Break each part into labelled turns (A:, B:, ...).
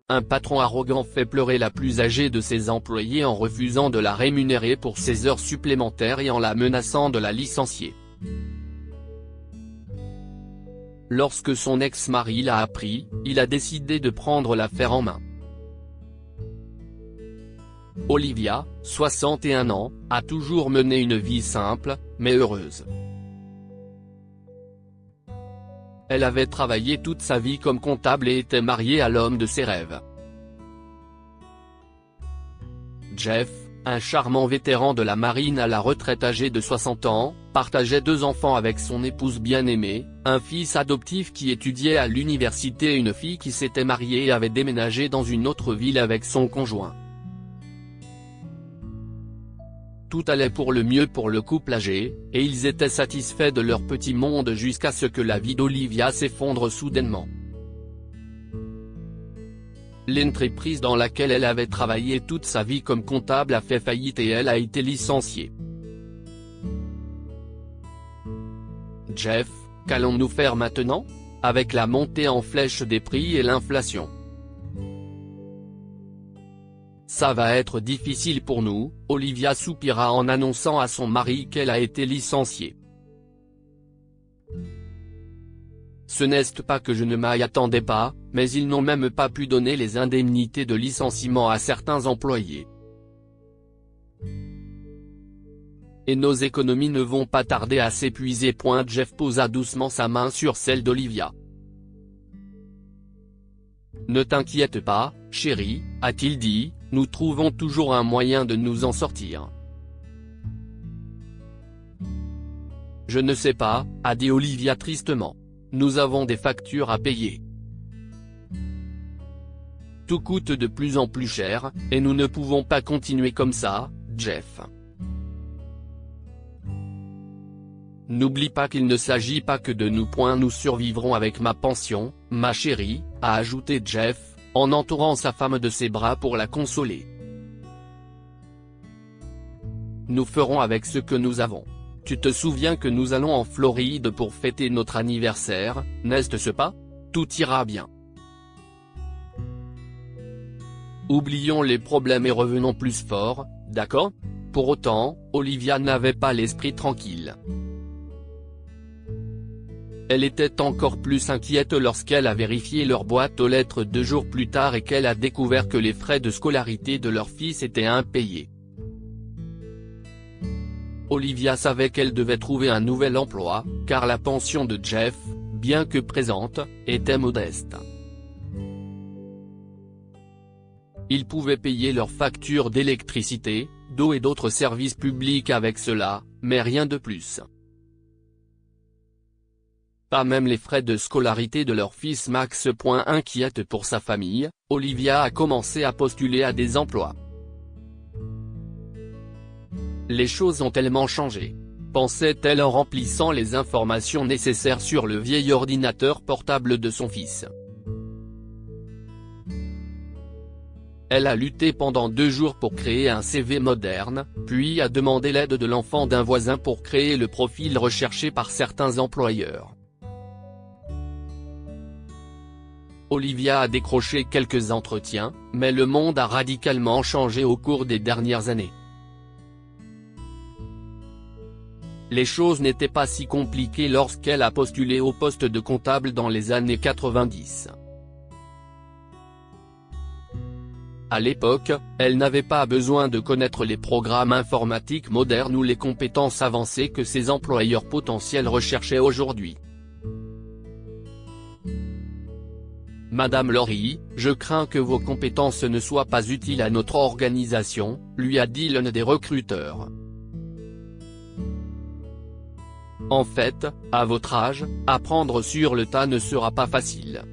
A: un patron arrogant fait pleurer la plus âgée de ses employés en refusant de la rémunérer pour ses heures supplémentaires et en la menaçant de la licencier. Lorsque son ex-mari l'a appris, il a décidé de prendre l'affaire en main. Olivia, 61 ans, a toujours mené une vie simple, mais heureuse. Elle avait travaillé toute sa vie comme comptable et était mariée à l'homme de ses rêves. Jeff, un charmant vétéran de la marine à la retraite âgé de 60 ans, partageait 2 enfants avec son épouse bien-aimée, un fils adoptif qui étudiait à l'université et une fille qui s'était mariée et avait déménagé dans une autre ville avec son conjoint. Tout allait pour le mieux pour le couple âgé, et ils étaient satisfaits de leur petit monde jusqu'à ce que la vie d'Olivia s'effondre soudainement. L'entreprise dans laquelle elle avait travaillé toute sa vie comme comptable a fait faillite et elle a été licenciée. Jeff, qu'allons-nous faire maintenant? Avec la montée en flèche des prix et l'inflation. Ça va être difficile pour nous, Olivia soupira en annonçant à son mari qu'elle a été licenciée. Ce n'est pas que je ne m'y attendais pas, mais ils n'ont même pas pu donner les indemnités de licenciement à certains employés. Et nos économies ne vont pas tarder à s'épuiser. Jeff posa doucement sa main sur celle d'Olivia. Ne t'inquiète pas, chérie, a-t-il dit, nous trouvons toujours un moyen de nous en sortir. Je ne sais pas, a dit Olivia tristement. Nous avons des factures à payer. Tout coûte de plus en plus cher, et nous ne pouvons pas continuer comme ça, Jeff. N'oublie pas qu'il ne s'agit pas que de nous. Nous survivrons avec ma pension, ma chérie, a ajouté Jeff, en entourant sa femme de ses bras pour la consoler. Nous ferons avec ce que nous avons. Tu te souviens que nous allons en Floride pour fêter notre anniversaire, n'est-ce pas? Tout ira bien. Oublions les problèmes et revenons plus forts, d'accord? Pour autant, Olivia n'avait pas l'esprit tranquille. Elle était encore plus inquiète lorsqu'elle a vérifié leur boîte aux lettres 2 jours plus tard et qu'elle a découvert que les frais de scolarité de leur fils étaient impayés. Olivia savait qu'elle devait trouver un nouvel emploi, car la pension de Jeff, bien que présente, était modeste. Ils pouvaient payer leurs factures d'électricité, d'eau et d'autres services publics avec cela, mais rien de plus. Pas même les frais de scolarité de leur fils Max. Inquiète pour sa famille, Olivia a commencé à postuler à des emplois. Les choses ont tellement changé, pensait-elle en remplissant les informations nécessaires sur le vieil ordinateur portable de son fils. Elle a lutté pendant 2 jours pour créer un CV moderne, puis a demandé l'aide de l'enfant d'un voisin pour créer le profil recherché par certains employeurs. Olivia a décroché quelques entretiens, mais le monde a radicalement changé au cours des dernières années. Les choses n'étaient pas si compliquées lorsqu'elle a postulé au poste de comptable dans les années 90. À l'époque, elle n'avait pas besoin de connaître les programmes informatiques modernes ou les compétences avancées que ses employeurs potentiels recherchaient aujourd'hui. Madame Laurie, je crains que vos compétences ne soient pas utiles à notre organisation, lui a dit l'un des recruteurs. En fait, à votre âge, apprendre sur le tas ne sera pas facile.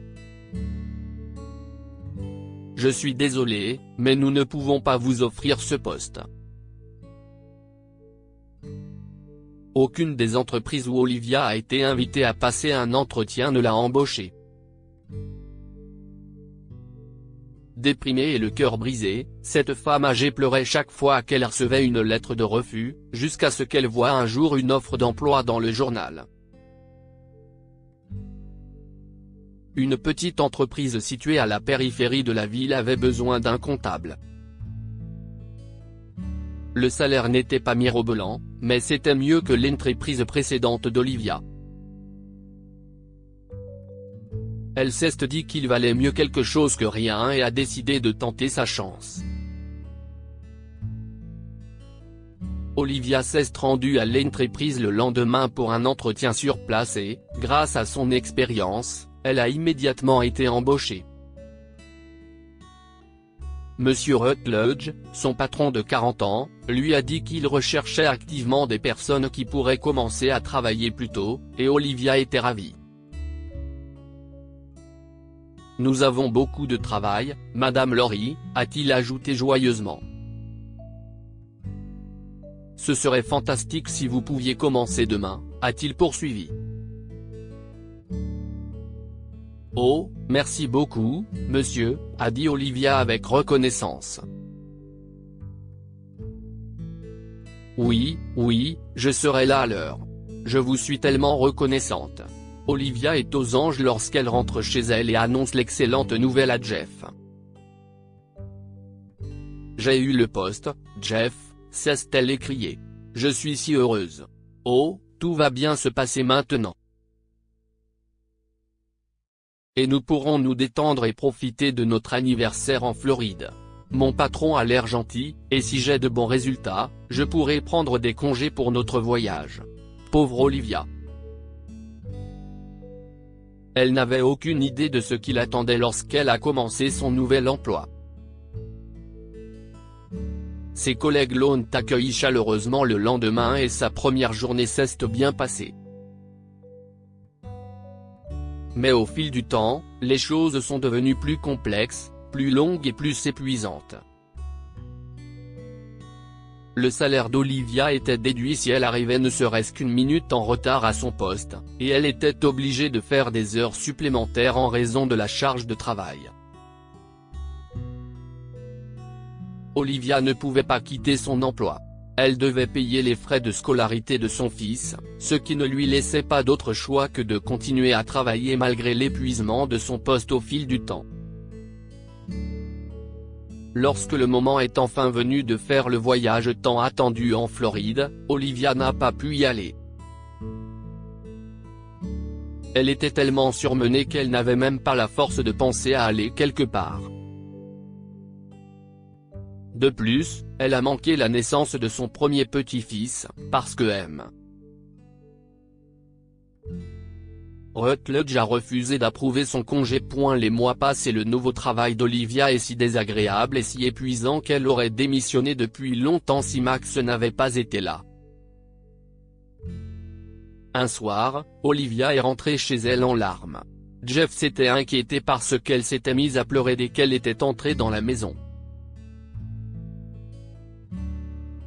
A: Je suis désolé, mais nous ne pouvons pas vous offrir ce poste. Aucune des entreprises où Olivia a été invitée à passer un entretien ne l'a embauchée. Déprimée et le cœur brisé, cette femme âgée pleurait chaque fois qu'elle recevait une lettre de refus, jusqu'à ce qu'elle voie un jour une offre d'emploi dans le journal. Une petite entreprise située à la périphérie de la ville avait besoin d'un comptable. Le salaire n'était pas mirobolant, mais c'était mieux que l'entreprise précédente d'Olivia. Elle s'est dit qu'il valait mieux quelque chose que rien et a décidé de tenter sa chance. Olivia s'est rendue à l'entreprise le lendemain pour un entretien sur place et, grâce à son expérience, elle a immédiatement été embauchée. Monsieur Rutledge, son patron de 40 ans, lui a dit qu'il recherchait activement des personnes qui pourraient commencer à travailler plus tôt, et Olivia était ravie. « Nous avons beaucoup de travail, Madame Lori », a-t-il ajouté joyeusement. « Ce serait fantastique si vous pouviez commencer demain », a-t-il poursuivi. « Oh, merci beaucoup, monsieur », a dit Olivia avec reconnaissance. « Oui, je serai là à l'heure. Je vous suis tellement reconnaissante. » Olivia est aux anges lorsqu'elle rentre chez elle et annonce l'excellente nouvelle à Jeff. « J'ai eu le poste, Jeff », s'est-elle écriée. « Je suis si heureuse. Oh, tout va bien se passer maintenant. Et nous pourrons nous détendre et profiter de notre anniversaire en Floride. Mon patron a l'air gentil, et si j'ai de bons résultats, je pourrai prendre des congés pour notre voyage. » Pauvre Olivia. Elle n'avait aucune idée de ce qui l'attendait lorsqu'elle a commencé son nouvel emploi. Ses collègues l'ont accueilli chaleureusement le lendemain et sa première journée s'est bien passée. Mais au fil du temps, les choses sont devenues plus complexes, plus longues et plus épuisantes. Le salaire d'Olivia était déduit si elle arrivait ne serait-ce qu'une minute en retard à son poste, et elle était obligée de faire des heures supplémentaires en raison de la charge de travail. Olivia ne pouvait pas quitter son emploi. Elle devait payer les frais de scolarité de son fils, ce qui ne lui laissait pas d'autre choix que de continuer à travailler malgré l'épuisement de son poste au fil du temps. Lorsque le moment est enfin venu de faire le voyage tant attendu en Floride, Olivia n'a pas pu y aller. Elle était tellement surmenée qu'elle n'avait même pas la force de penser à aller quelque part. De plus, elle a manqué la naissance de son premier petit-fils, parce que M. Rutledge a refusé d'approuver son congé. Les mois passent et le nouveau travail d'Olivia est si désagréable et si épuisant qu'elle aurait démissionné depuis longtemps si Max n'avait pas été là. Un soir, Olivia est rentrée chez elle en larmes. Jeff s'était inquiété parce qu'elle s'était mise à pleurer dès qu'elle était entrée dans la maison.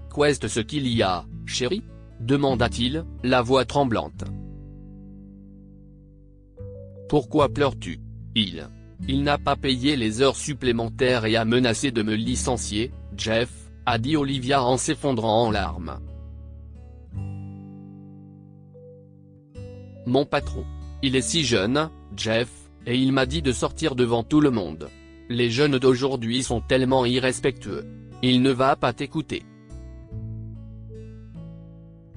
A: « Qu'est-ce ce qu'il y a, chérie ?» demanda-t-il, la voix tremblante. « Pourquoi pleures-tu ? Il n'a pas payé les heures supplémentaires et a menacé de me licencier, Jeff », a dit Olivia en s'effondrant en larmes. « Mon patron. Il est si jeune, Jeff, et il m'a dit de sortir devant tout le monde. Les jeunes d'aujourd'hui sont tellement irrespectueux. Il ne va pas t'écouter. »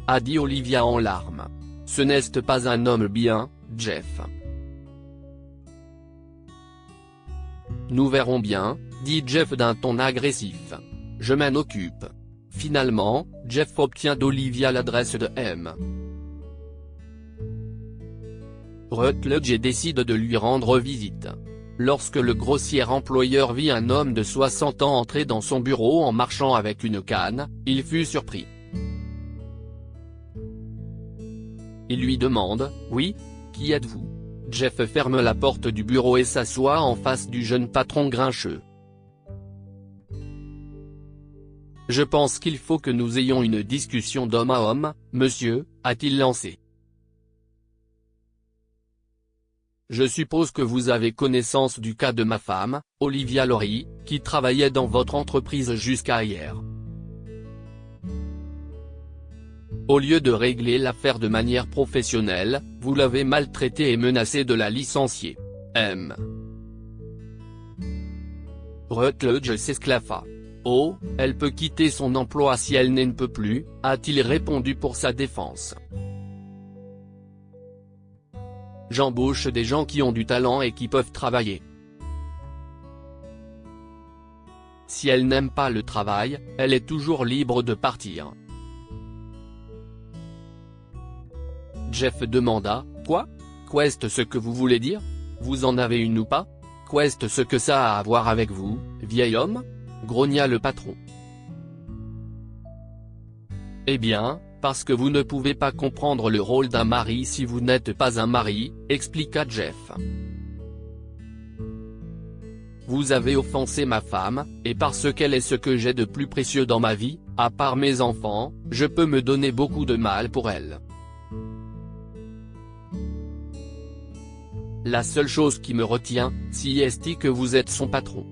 A: a dit Olivia en larmes. « Ce n'est pas un homme bien, Jeff. » « Nous verrons bien, » dit Jeff d'un ton agressif. « Je m'en occupe. » Finalement, Jeff obtient d'Olivia l'adresse de M. Rutledge et décide de lui rendre visite. Lorsque le grossier employeur vit un homme de 60 ans entrer dans son bureau en marchant avec une canne, il fut surpris. Il lui demande « Oui, qui êtes-vous » Jeff ferme la porte du bureau et s'assoit en face du jeune patron grincheux. « Je pense qu'il faut que nous ayons une discussion d'homme à homme, monsieur », a-t-il lancé. « Je suppose que vous avez connaissance du cas de ma femme, Olivia Lori, qui travaillait dans votre entreprise jusqu'à hier. Au lieu de régler l'affaire de manière professionnelle, vous l'avez maltraitée et menacée de la licencier. M. Rutledge s'esclaffa. Oh, elle peut quitter son emploi si elle ne peut plus, a-t-il répondu pour sa défense. J'embauche des gens qui ont du talent et qui peuvent travailler. Si elle n'aime pas le travail, elle est toujours libre de partir. Jeff demanda, quoi? Qu'est-ce ce que vous voulez dire? Vous en avez une ou pas? Qu'est-ce ce que ça a à voir avec vous, vieil homme? Grogna le patron. Eh bien, parce que vous ne pouvez pas comprendre le rôle d'un mari si vous n'êtes pas un mari, expliqua Jeff. Vous avez offensé ma femme, et parce qu'elle est ce que j'ai de plus précieux dans ma vie, à part mes enfants, je peux me donner beaucoup de mal pour elle. La seule chose qui me retient, si est que vous êtes son patron.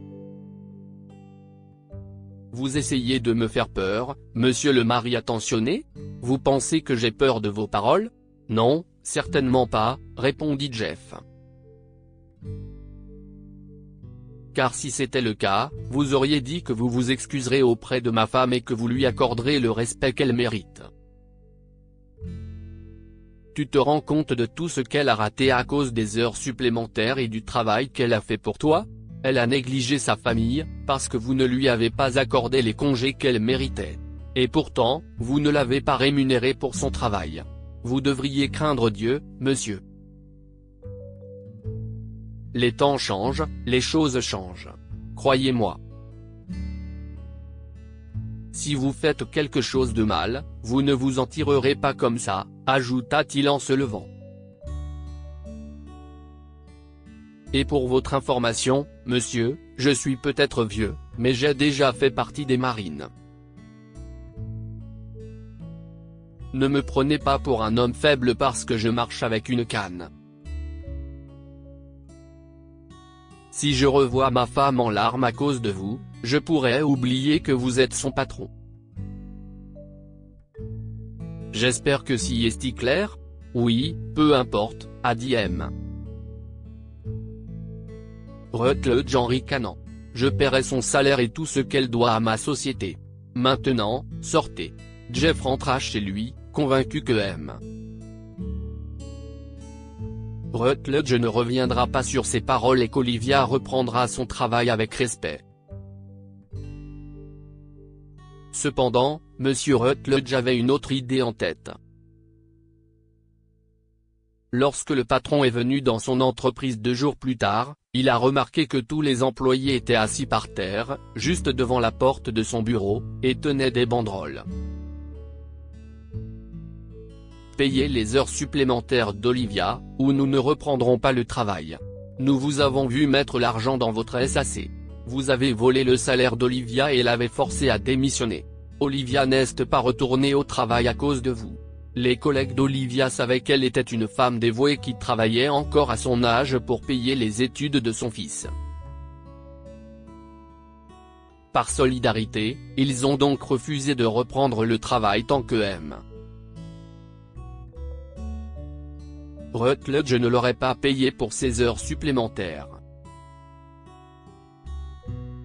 A: Vous essayez de me faire peur, monsieur le mari attentionné? Vous pensez que j'ai peur de vos paroles? Non, certainement pas, répondit Jeff. Car si c'était le cas, vous auriez dit que vous vous excuserez auprès de ma femme et que vous lui accorderez le respect qu'elle mérite. Tu te rends compte de tout ce qu'elle a raté à cause des heures supplémentaires et du travail qu'elle a fait pour toi? Elle a négligé sa famille, parce que vous ne lui avez pas accordé les congés qu'elle méritait. Et pourtant, vous ne l'avez pas rémunérée pour son travail. Vous devriez craindre Dieu, monsieur. Les temps changent, les choses changent. Croyez-moi. Si vous faites quelque chose de mal, vous ne vous en tirerez pas comme ça, ajouta-t-il en se levant. Et pour votre information, monsieur, je suis peut-être vieux, mais j'ai déjà fait partie des marines. Ne me prenez pas pour un homme faible parce que je marche avec une canne. Si je revois ma femme en larmes à cause de vous, je pourrais oublier que vous êtes son patron. J'espère que si est clair? Oui, peu importe, a dit M. Rutledge en ricanant. Je paierai son salaire et tout ce qu'elle doit à ma société. Maintenant, sortez. Jeff rentra chez lui, convaincu que M. Rutledge ne reviendra pas sur ses paroles et qu'Olivia reprendra son travail avec respect. Cependant, M. Rutledge avait une autre idée en tête. Lorsque le patron est venu dans son entreprise 2 jours plus tard, il a remarqué que tous les employés étaient assis par terre, juste devant la porte de son bureau, et tenaient des banderoles. Payez les heures supplémentaires d'Olivia, ou nous ne reprendrons pas le travail. Nous vous avons vu mettre l'argent dans votre SAC. Vous avez volé le salaire d'Olivia et l'avez forcée à démissionner. Olivia n'est pas retournée au travail à cause de vous. Les collègues d'Olivia savaient qu'elle était une femme dévouée qui travaillait encore à son âge pour payer les études de son fils. Par solidarité, ils ont donc refusé de reprendre le travail tant que M. Rutledge ne l'aurait pas payé pour ses heures supplémentaires.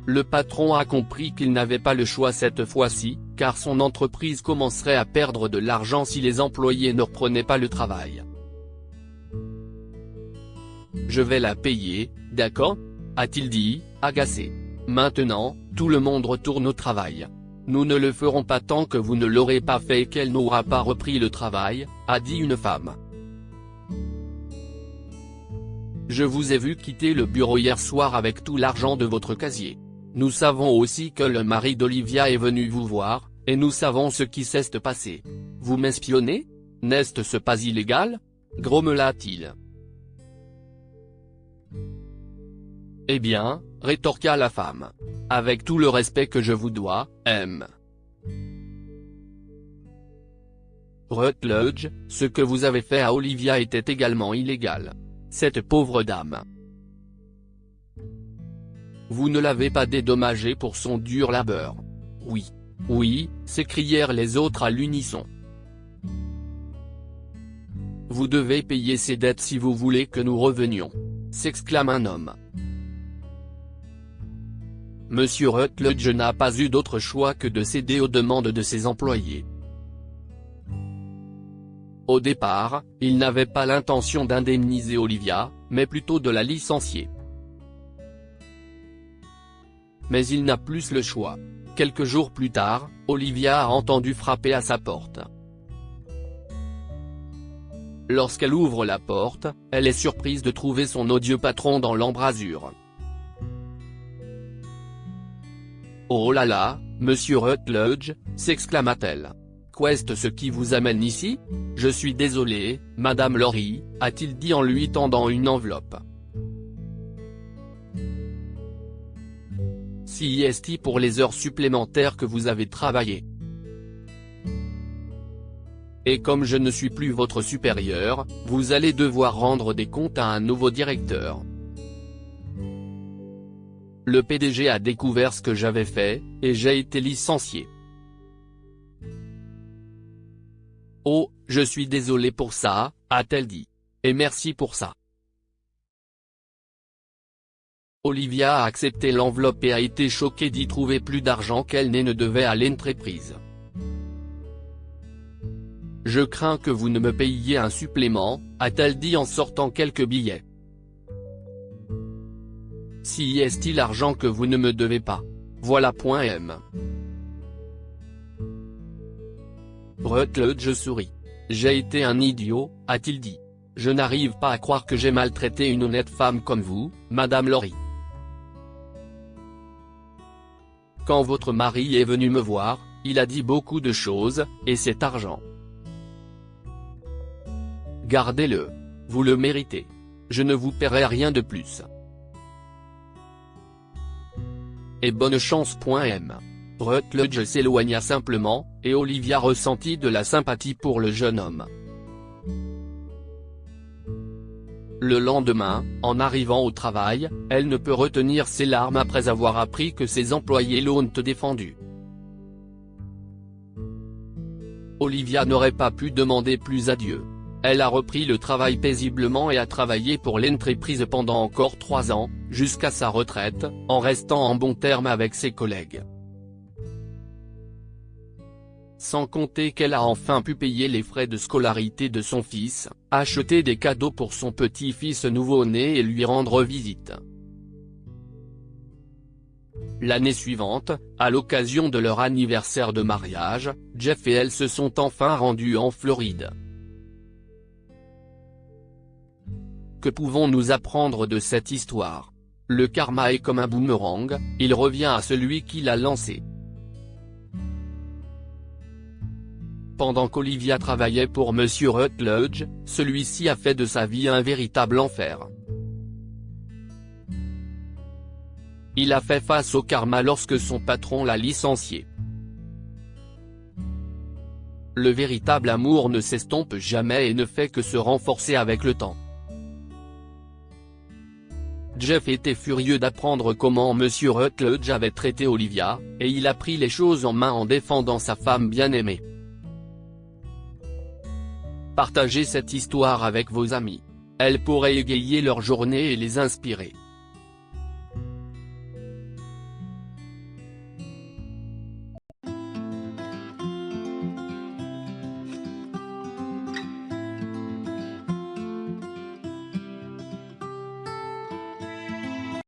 A: Le patron a compris qu'il n'avait pas le choix cette fois-ci, car son entreprise commencerait à perdre de l'argent si les employés ne reprenaient pas le travail. Je vais la payer, d'accord? A-t-il dit, agacé. Maintenant, tout le monde retourne au travail. Nous ne le ferons pas tant que vous ne l'aurez pas fait et qu'elle n'aura pas repris le travail, a dit une femme. Je vous ai vu quitter le bureau hier soir avec tout l'argent de votre casier. Nous savons aussi que le mari d'Olivia est venu vous voir, et nous savons ce qui s'est passé. Vous m'espionnez? N'est-ce pas illégal? Grommela-t-il. Eh bien, rétorqua la femme. Avec tout le respect que je vous dois, M. Rutledge, ce que vous avez fait à Olivia était également illégal. Cette pauvre dame. Vous ne l'avez pas dédommagée pour son dur labeur. Oui. Oui, s'écrièrent les autres à l'unisson. Vous devez payer ses dettes si vous voulez que nous revenions. s'exclame un homme. Monsieur Rutledge n'a pas eu d'autre choix que de céder aux demandes de ses employés. Au départ, il n'avait pas l'intention d'indemniser Olivia, mais plutôt de la licencier. Mais il n'a plus le choix. Quelques jours plus tard, Olivia a entendu frapper à sa porte. Lorsqu'elle ouvre la porte, elle est surprise de trouver son odieux patron dans l'embrasure. « Oh là là, monsieur Rutledge » s'exclama-t-elle. « Qu'est-ce ce qui vous amène ici ? Je suis désolé, madame Lori » a-t-il dit en lui tendant une enveloppe. « CIST pour les heures supplémentaires que vous avez travaillées. Et comme je ne suis plus votre supérieur, vous allez devoir rendre des comptes à un nouveau directeur. Le PDG a découvert ce que j'avais fait, et j'ai été licencié. Oh, je suis désolé pour ça, a-t-elle dit. Et merci pour ça. Olivia a accepté l'enveloppe et a été choquée d'y trouver plus d'argent qu'elle ne devait à l'entreprise. « Je crains que vous ne me payiez un supplément », a-t-elle dit en sortant quelques billets. « Si est-il l'argent que vous ne me devez pas. Voilà. M. Rutledge sourit. « J'ai été un idiot », a-t-il dit. « Je n'arrive pas à croire que j'ai maltraité une honnête femme comme vous, madame Lori. Quand votre mari est venu me voir, il a dit beaucoup de choses, et cet argent. Gardez-le. Vous le méritez. Je ne vous paierai rien de plus. Et bonne chance. M. Rutledge s'éloigna simplement, et Olivia ressentit de la sympathie pour le jeune homme. Le lendemain, en arrivant au travail, elle ne peut retenir ses larmes après avoir appris que ses employés l'ont défendue. Olivia n'aurait pas pu demander plus à Dieu. Elle a repris le travail paisiblement et a travaillé pour l'entreprise pendant encore 3 ans, jusqu'à sa retraite, en restant en bons termes avec ses collègues. Sans compter qu'elle a enfin pu payer les frais de scolarité de son fils, acheter des cadeaux pour son petit-fils nouveau-né et lui rendre visite. L'année suivante, à l'occasion de leur anniversaire de mariage, Jeff et elle se sont enfin rendus en Floride. Que pouvons-nous apprendre de cette histoire ? Le karma est comme un boomerang, il revient à celui qui l'a lancé. Pendant qu'Olivia travaillait pour Monsieur Rutledge, celui-ci a fait de sa vie un véritable enfer. Il a fait face au karma lorsque son patron l'a licencié. Le véritable amour ne s'estompe jamais et ne fait que se renforcer avec le temps. Jeff était furieux d'apprendre comment Monsieur Rutledge avait traité Olivia, et il a pris les choses en main en défendant sa femme bien-aimée. Partagez cette histoire avec vos amis. Elle pourrait égayer leur journée et les inspirer.